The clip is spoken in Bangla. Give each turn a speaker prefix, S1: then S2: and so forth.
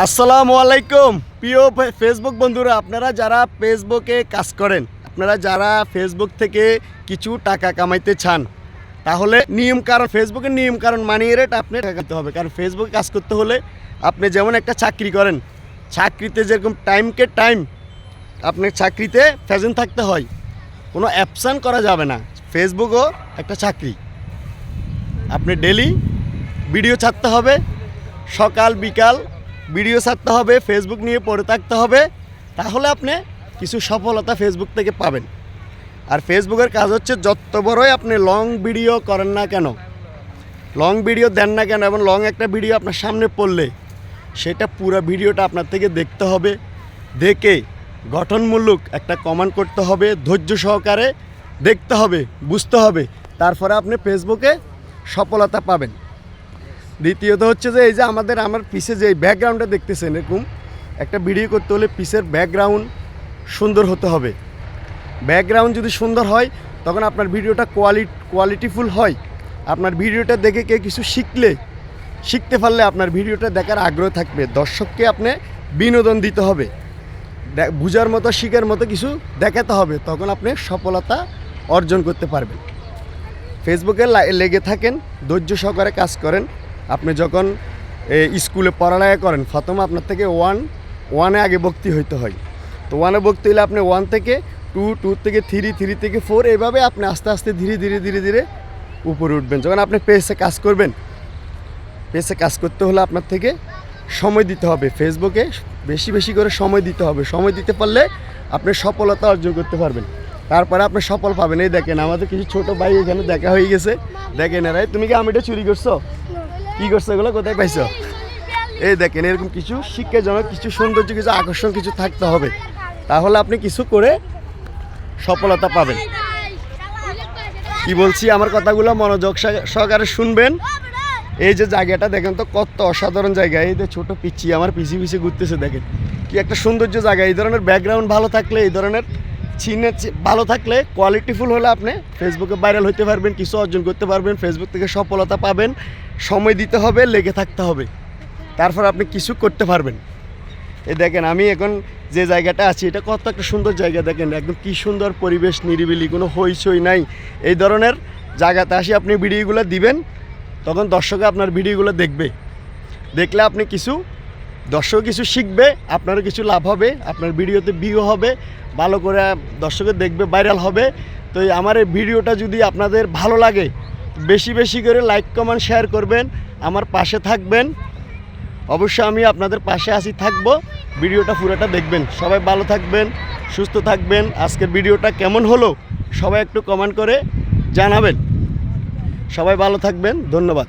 S1: আসসালামু আলাইকুম প্রিয় ফেসবুক বন্ধুরা, আপনারা যারা ফেসবুকে কাজ করেন, আপনারা যারা ফেসবুক থেকে কিছু টাকা কামাইতে চান, তাহলে ফেসবুকের নিয়ম কারণ মানিয়ে রেট আপনি টাকাতে হবে। কারণ ফেসবুকে কাজ করতে হলে আপনি যেমন একটা চাকরি করেন, চাকরিতে যেরকম টাইমকে টাইম আপনার চাকরিতে প্রেজেন্ট থাকতে হয়, কোনো অ্যাবসেন্ট করা যাবে না। ফেসবুকও একটা চাকরি, আপনি ডেলি ভিডিও ছাড়তে হবে, সকাল বিকাল ভিডিও ছাড়তে হবে, ফেসবুক নিয়ে পড়ে থাকতে হবে, তাহলে আপনি কিছু সফলতা ফেসবুক থেকে পাবেন। আর ফেসবুকের কাজ হচ্ছে যত বড়ই আপনি লং ভিডিও করেন না কেন, লং ভিডিও দেন না কেন, এবং লং একটা ভিডিও আপনার সামনে পড়লে সেটা পুরো ভিডিওটা আপনার থেকে দেখতে হবে, দেখে গঠনমূলক একটা কমেন্ট করতে হবে, ধৈর্য সহকারে দেখতে হবে, বুঝতে হবে, তারপরে আপনি ফেসবুকে সফলতা পাবেন। দ্বিতীয়ত হচ্ছে যে এই যে আমার পিছে যে ব্যাকগ্রাউন্ডটা দেখতেছেন, এরকম একটা ভিডিও করতে হলে পিছের ব্যাকগ্রাউন্ড সুন্দর হতে হবে। ব্যাকগ্রাউন্ড যদি সুন্দর হয় তখন আপনার ভিডিওটা কোয়ালিটিফুল হয়। আপনার ভিডিওটা দেখে কেউ কিছু শিখতে পারলে আপনার ভিডিওটা দেখার আগ্রহ থাকবে। দর্শককে আপনি বিনোদন দিতে হবে, বুঝার মতো শিখার মতো কিছু দেখাতে হবে, তখন আপনি সফলতা অর্জন করতে পারবেন। ফেসবুকে লেগে থাকেন, ধৈর্য সহকারে কাজ করেন। আপনি যখন স্কুলে পড়ালেখা করেন, প্রথমে আপনার থেকে ওয়ানে আগে ভর্তি হইতে হয়। তো ওয়ানে ভর্তি হলে আপনি 1 থেকে 2, 2 থেকে 3, 3 থেকে 4, এইভাবে আপনি আস্তে আস্তে ধীরে ধীরে উপরে উঠবেন। যখন আপনি পেজে কাজ করবেন, পেজে কাজ করতে হলে আপনার থেকে সময় দিতে হবে, ফেসবুকে বেশি করে সময় দিতে হবে। সময় দিতে পারলে আপনি সফলতা অর্জন করতে পারবেন, তারপরে আপনি সফল পাবেন। এই দেখেন আমাদের কিছু ছোট ভাই এখানে দেখা হয়ে গেছে, দেখেন এরাই। তুমি কি আমিটা চুরি করছো? কি করছো এগুলো? কোথায় পাইছো? এই দেখেন, এরকম কিছু শিক্ষাজনক, কিছু সৌন্দর্য, কিছু আকর্ষণ কিছু থাকতে হবে, তাহলে আপনি কিছু করে সফলতা পাবেন। কি বলছি, আমার কথাগুলো মনোযোগ সহকারে শুনবেন। এই যে জায়গাটা দেখেন তো, কত অসাধারণ জায়গা। এই যে ছোট পিচ্ছি আমার পিছে ঘুরতেছে, দেখেন কি একটা সৌন্দর্য জায়গা। এই ধরনের ব্যাকগ্রাউন্ড ভালো থাকলে, এই ধরনের চিহ্নের ভালো থাকলে, কোয়ালিটিফুল হলে আপনি ফেসবুকে ভাইরাল হতে পারবেন, কিছু অর্জন করতে পারবেন, ফেসবুক থেকে সফলতা পাবেন। সময় দিতে হবে, লেগে থাকতে হবে, তারপর আপনি কিছু করতে পারবেন। এই দেখেন আমি এখন যে জায়গাটা আছি, এটা কত একটা সুন্দর জায়গা। দেখেন একদম কি সুন্দর পরিবেশ, নিরিবিলি, কোনো হইচই নাই। এই ধরনের জায়গাতে আসি আপনি ভিডিওগুলো দিবেন, তখন দর্শক আপনার ভিডিওগুলো দেখলে আপনি দর্শক কিছু শিখবে, আপনারও কিছু লাভ হবে, আপনার ভিডিওতে ভিউ হবে, ভালো করে দর্শকের দেখবে, ভাইরাল হবে। তো আমার এই ভিডিওটা যদি আপনাদের ভালো লাগে, বেশি করে লাইক কমেন্ট শেয়ার করবেন, আমার পাশে থাকবেন। অবশ্যই আমি আপনাদের পাশে থাকবো। ভিডিওটা পুরোটা দেখবেন। সবাই ভালো থাকবেন, সুস্থ থাকবেন। আজকের ভিডিওটা কেমন হলো সবাই একটু কমেন্ট করে জানাবেন। সবাই ভালো থাকবেন, ধন্যবাদ।